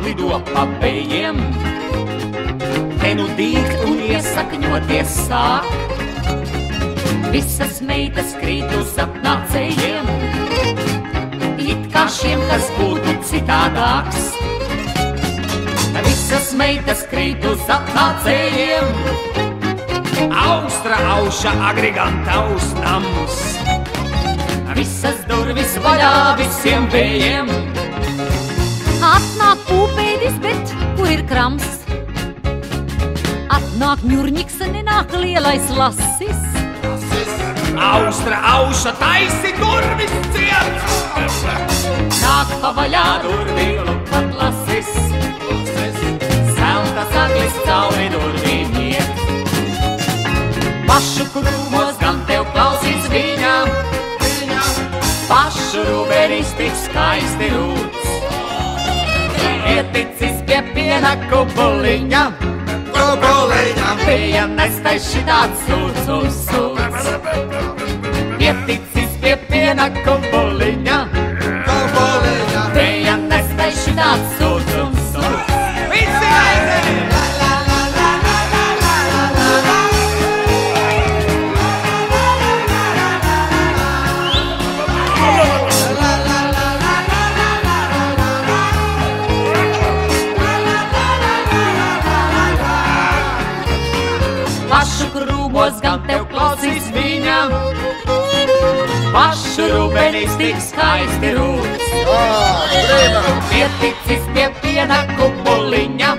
aplido pa vējiem. Te nu dīgt un iesakņoties sāk. Visas meitas krīt uz apnācējiem, it kā šiem, kas būtu citādāks. Visas meitas krīt uz apnācējiem, austra auša agrigantaus nams. Visas durvis vaļā visiem vējiem. Atnāk pūpēdis, bet kur ir krams? Atnāk ņurņiks, nenāk lielais lasis. Austra auša taisi durvis ciet. Nāk pa vaļā durvī lupat lasis. Zelta saglis cauri durvīm iet. Pašu krūmos gan tev klausīs viņa. Pašu rūberis tik skaisti rūts. Ieticis pie piena kubuliņa. Bija nestais šitāds sūds. Ieticis pie piena kubuliņa. Bija nestais šitāds sūds. Visi aiziet! Pašu krūmos gan tev klausīs viņa. Pašu rūbenis tik skaisti rūts. Ieticis pie piena kubuliņa.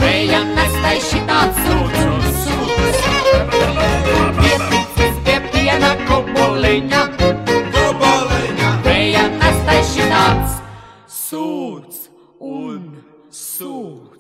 Vēja nestais šitāds sūds. Ieticis pie piena kubuliņa. Vēja nestais šitāds sūds un sūds.